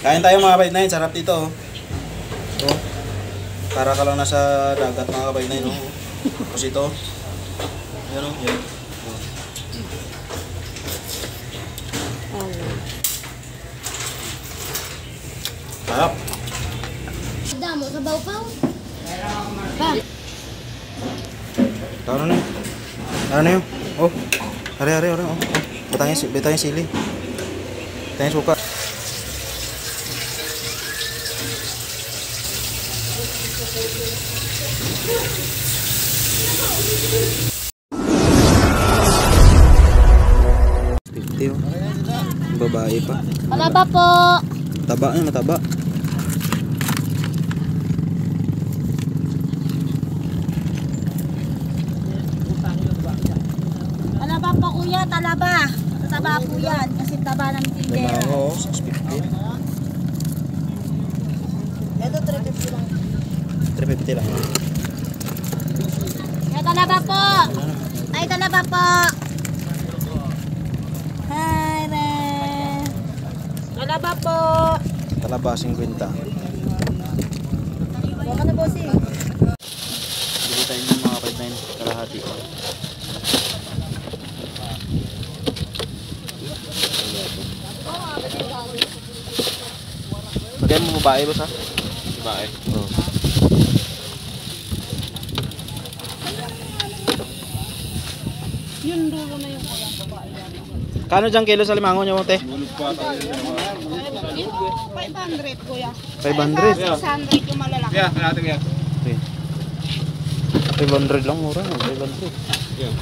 Kain tayo mga kapatid na yun. Sarap dito. Oh. Para ka lang nasa dagat mga kapatid na yun. Oh. Tapos ito. Yan o. Yan. Sarap. Damo, sabaw pa. Pa. Tara na yun. Tara na yun. Oh. Hari. Oh. Betanya sili. Betanya suka. Titiw. Babae pa. Palaba po. Taba niya, mataba. Talaba po kuya, talaba. Taba po yan, kasi taba ng tindera. Limango, 650. Ito 350 lang. 350 lang. Kaya talaba po. Ay, talaba po. Hi, Ren. Talaba po. Talaba, 50. Huwag na po si. Bili tayo ng mga kapatid na yun. Kalahati. Lagyan mo babae boss ha? Babae? Oo. Yun dulo na yung kuya. Kano dyan kilo sa limango nyo mo te? 500 kuya. 500? 600 yung malalaki. Yeah, natin yan. Okay. 500 lang mura. 500. Yeah.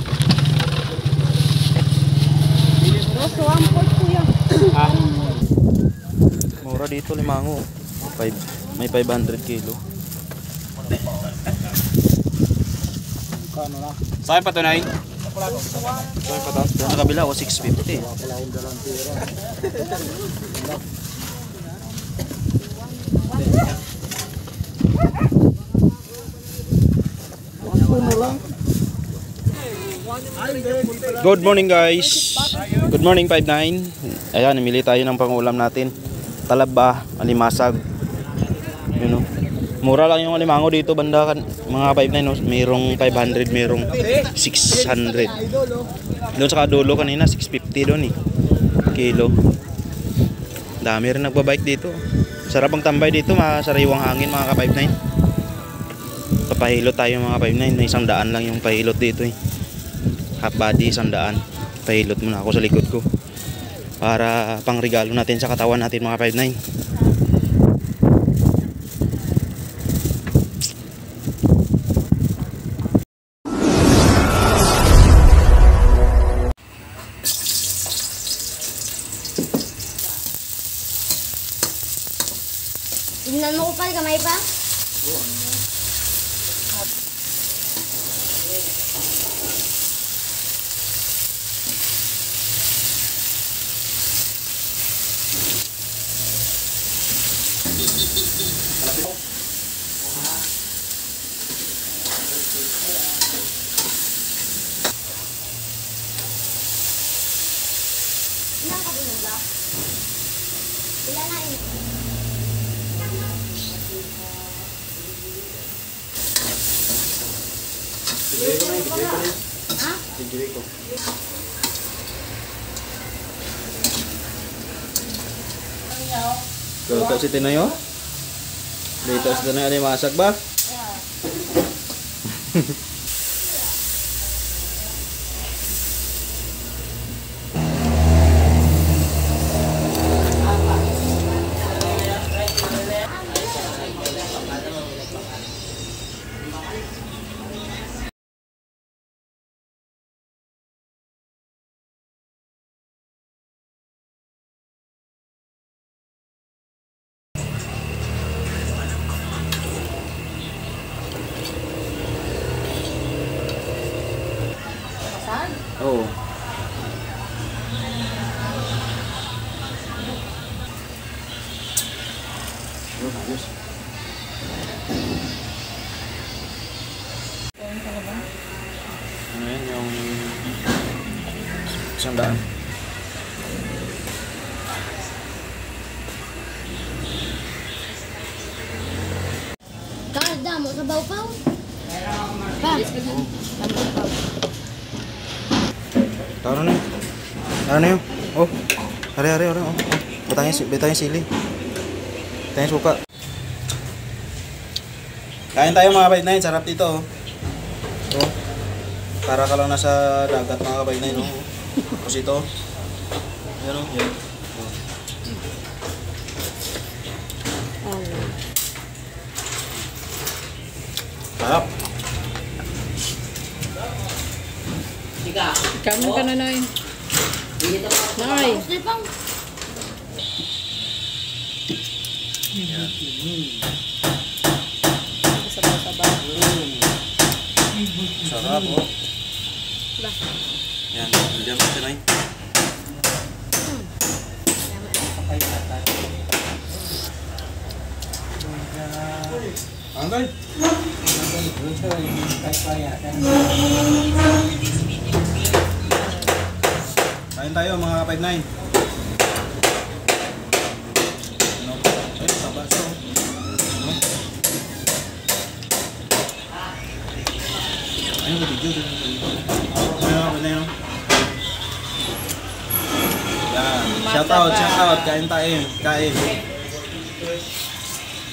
So, ang pot kuya. Ah, Mura dito limango. May 500 kilo. saan pa tunay? Doon sa kabila o 650. Good morning guys. Good morning 59. Ayan, namili tayo ng pangulam natin. Talaba, alimasag. Yun o. Mura lang yung alimango dito banda kan mga 59 no. Mayroong 500, mayroong 600. Doon sa kadulo kanina 650 doon eh. Kilo. Dami rin nagbabike dito. Sarap ang tambay dito, masariwang hangin mga ka-59. Papahilot tayo mga 59, may 100 lang yung pahilot dito eh. Half body 100. Pahilot muna ako sa likod ko. Para pang regalo natin sa katawan natin mga 59. Tingnan mo ko pa, kamay pa? Ilang ka bunod ba? Ilan na ini? Ha? Dito si Tinoy oh. Dito si Tinoy alimasag ba? Oo. Ayos. Ano yan yung 100? mo sa bawpaw. Pa. Tara na yun. Tara na yun. Oh. Hari. Oh. Betanya sili. Betanya suka. Kain tayo mga kabaynay. Sarap dito. Oh. Oh. Para ka lang nasa dagat mga kabaynay. No? Tapos ito. Yan o. Yan. Oh. Sarap. Kamu ka na, Nay. Nay. Slipang. Sarap oh. Yan, diyan natin ay. Angay. Kain tayo mga 5-9. Ano? Ay, tabaso. Ano? Ayun, video din. Ayun. Yan. Shout out. Kain tayo. Kain.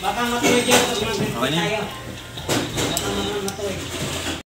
Baka matuloy dyan. Okay na.